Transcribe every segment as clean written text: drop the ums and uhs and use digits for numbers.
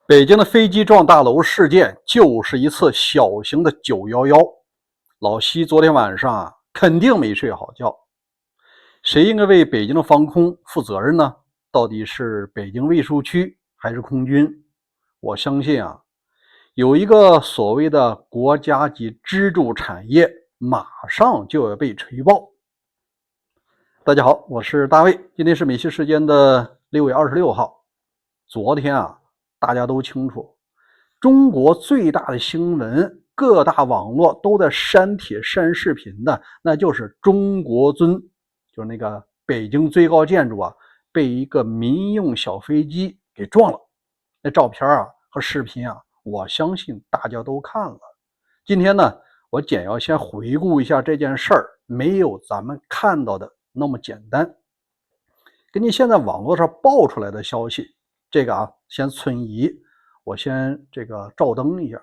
北京的飞机撞大楼事件就是一次小型的911。老西昨天晚上肯定没睡好觉。谁应该为北京的防空负责任呢？到底是北京卫戍区还是空军？我相信有一个所谓的国家级支柱产业马上就要被锤爆。大家好，我是大卫，今天是美西时间的6月26号。昨天大家都清楚，中国最大的新闻，各大网络都在删帖删视频的，那就是中国尊，就是那个北京最高建筑被一个民用小飞机给撞了。那照片和视频我相信大家都看了。今天呢，我简要先回顾一下这件事儿，没有咱们看到的那么简单。根据现在网络上爆出来的消息，这个先存疑，我先照登一下，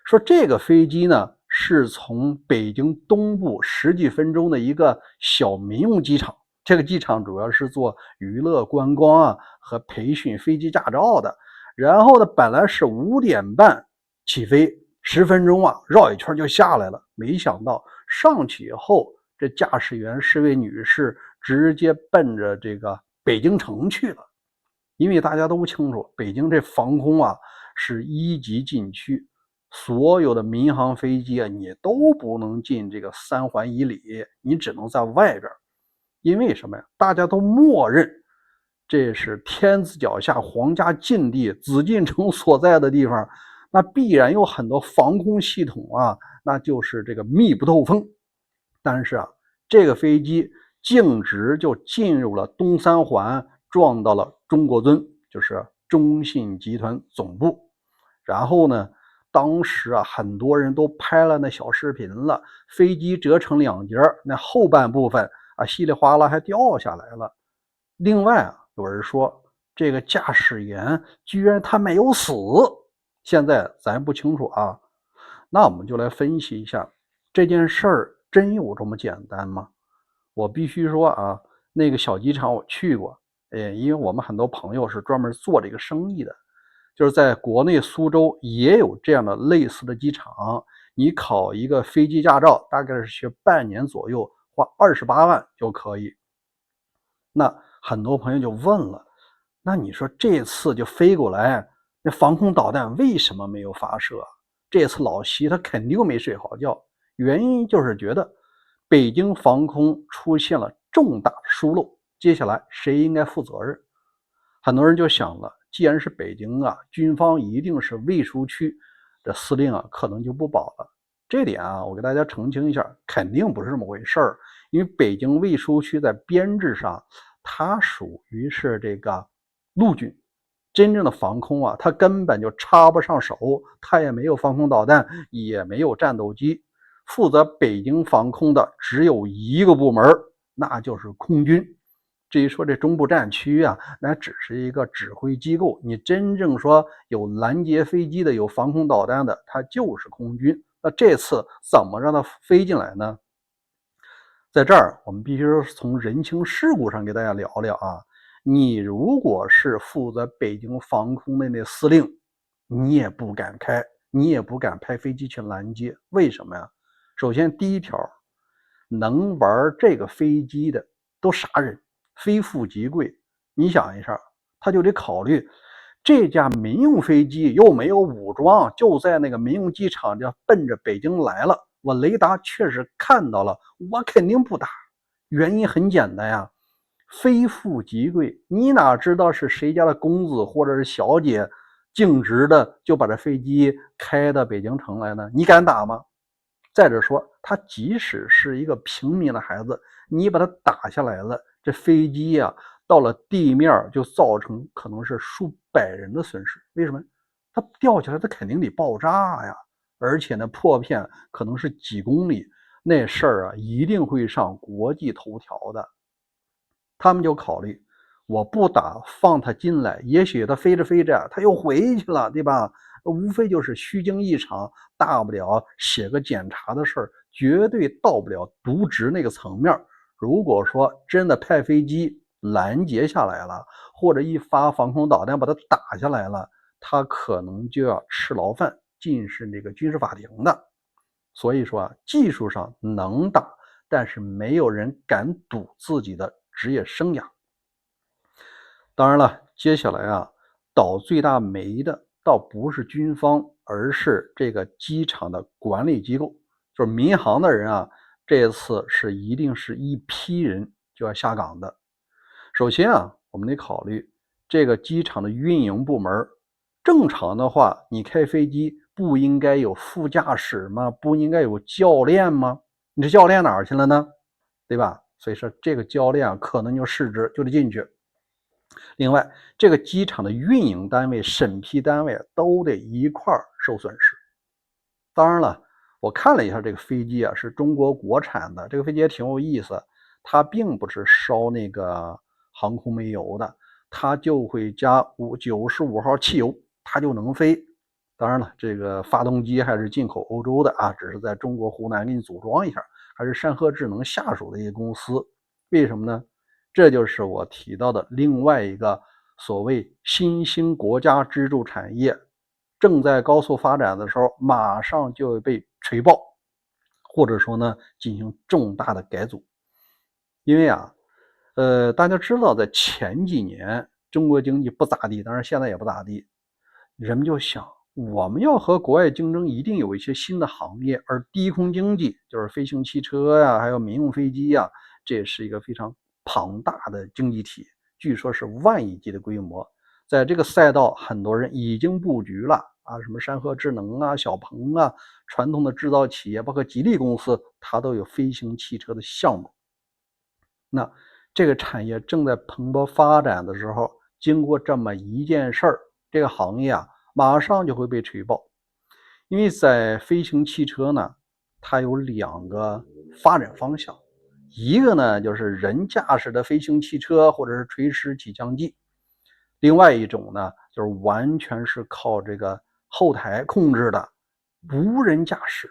说这个飞机呢是从北京东部10几分钟的一个小民用机场，这个机场主要是做娱乐观光和培训飞机驾照的。然后呢，本来是5点半起飞，10分钟绕一圈就下来了，没想到上去以后，这驾驶员是位女士，直接奔着这个北京城去了。因为大家都清楚，北京这防空是1级禁区，所有的民航飞机你都不能进这个3环以里，你只能在外边。因为什么呀？大家都默认这是天子脚下皇家禁地，紫禁城所在的地方，那必然有很多防空系统那就是这个密不透风。但是这个飞机径直就进入了东3环，撞到了中国尊，就是中信集团总部。然后呢，当时很多人都拍了那小视频了，飞机折成2截，那后半部分稀里哗啦还掉下来了。另外有人说这个驾驶员居然他没有死，现在咱不清楚那我们就来分析一下，这件事儿真有这么简单吗？我必须说那个小机场我去过，因为我们很多朋友是专门做这个生意的，就是在国内苏州也有这样的类似的机场，你考一个飞机驾照大概是学半年左右，花28万就可以。那很多朋友就问了，那你说这次就飞过来，那防空导弹为什么没有发射？这次老西他肯定没睡好觉，原因就是觉得北京防空出现了重大疏漏，接下来谁应该负责任？很多人就想了，既然是北京军方一定是卫戍区的司令可能就不保了。这点我给大家澄清一下，肯定不是这么回事儿。因为北京卫戍区在编制上，它属于是这个陆军，真正的防空它根本就插不上手，它也没有防空导弹，也没有战斗机。负责北京防空的只有一个部门，那就是空军。至于说这中部战区那只是一个指挥机构，你真正说有拦截飞机的，有防空导弹的，它就是空军。那这次怎么让它飞进来呢？在这儿我们必须从人情世故上给大家聊聊你如果是负责北京防空的那司令，你也不敢开，你也不敢派飞机去拦截。为什么呀？首先第一条，能玩这个飞机的都啥人？非富即贵。你想一下，他就得考虑这架民用飞机又没有武装，就在那个民用机场就奔着北京来了，我雷达确实看到了，我肯定不打。原因很简单呀，非富即贵，你哪知道是谁家的公子或者是小姐径直的就把这飞机开到北京城来呢？你敢打吗？再者说，他即使是一个平民的孩子，你把他打下来了，这飞机到了地面就造成可能是数百人的损失。为什么？它掉下来它肯定得爆炸呀，而且呢破片可能是几公里，那事儿一定会上国际头条的。他们就考虑，我不打放他进来，也许他飞着飞着他又回去了，对吧？无非就是虚惊一场，大不了写个检查的事儿，绝对到不了渎职那个层面。如果说真的派飞机拦截下来了，或者一发防空导弹把它打下来了，他可能就要吃牢饭，进是这个军事法庭的。所以说啊，技术上能打，但是没有人敢赌自己的职业生涯。当然了，接下来啊，倒最大霉的倒不是军方，而是这个机场的管理机构，就是民航的人啊，这次是一定是一批人就要下岗的。首先啊，我们得考虑这个机场的运营部门，正常的话，你开飞机不应该有副驾驶吗？不应该有教练吗？你这教练哪儿去了呢？对吧？所以说这个教练可能就失职，就得进去。另外，这个机场的运营单位、审批单位都得一块受损失。当然了，我看了一下这个飞机啊，是中国国产的，这个飞机也挺有意思，它并不是烧那个航空煤油的，它就会加95号汽油，它就能飞。当然了，这个发动机还是进口欧洲的啊，只是在中国湖南给你组装一下，还是山河智能下属的一个公司。为什么呢？这就是我提到的另外一个所谓新兴国家支柱产业，正在高速发展的时候，马上就会被锤爆，或者说呢进行重大的改组。因为啊，大家知道在前几年中国经济不咋地，当然现在也不咋地，人们就想我们要和国外竞争，一定有一些新的行业，而低空经济就是飞行汽车呀，还有民用飞机呀，这也是一个非常庞大的经济体，据说是万亿级的规模。在这个赛道，很多人已经布局了啊，什么山河智能啊、小鹏啊，传统的制造企业，包括吉利公司，它都有飞行汽车的项目。那这个产业正在蓬勃发展的时候，经过这么一件事儿，这个行业啊，马上就会被锤爆。因为在飞行汽车呢，它有两个发展方向，一个呢就是人驾驶的飞行汽车或者是垂直起降机，另外一种呢就是完全是靠这个后台控制的无人驾驶。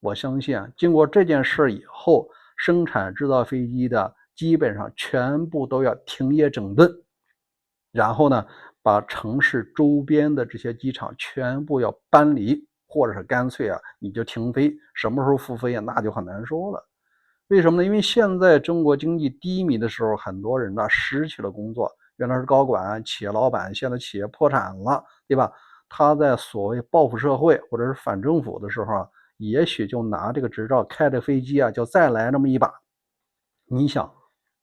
我相信啊，经过这件事以后，生产制造飞机的基本上全部都要停业整顿，然后呢，把城市周边的这些机场全部要搬离，或者是干脆啊，你就停飞，什么时候复飞啊，那就很难说了。为什么呢？因为现在中国经济低迷的时候，很多人呢失去了工作，原来是高管、企业老板，现在企业破产了，对吧？他在所谓报复社会或者是反政府的时候啊，也许就拿这个执照开着飞机啊，就再来那么一把。你想，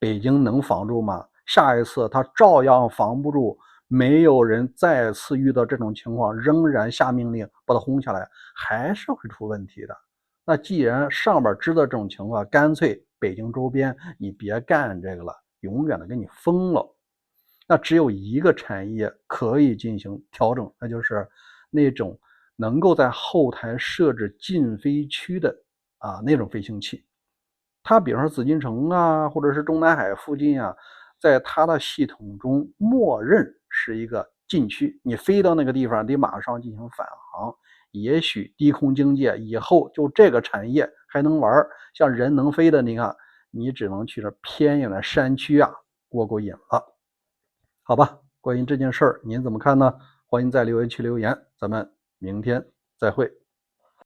北京能防住吗？下一次他照样防不住，没有人再次遇到这种情况，仍然下命令把它轰下来，还是会出问题的。那既然上边知道这种情况，干脆北京周边你别干这个了，永远的给你封了。那只有一个产业可以进行调整，那就是那种能够在后台设置禁飞区的那种飞行器。它比方说紫禁城啊，或者是中南海附近啊，在它的系统中默认是一个禁区，你飞到那个地方得马上进行返航。也许低空经济以后就这个产业还能玩，像人能飞的，你看你只能去这偏远的山区啊过过瘾了。好吧，关于这件事儿您怎么看呢？欢迎在留言区留言，咱们明天再会。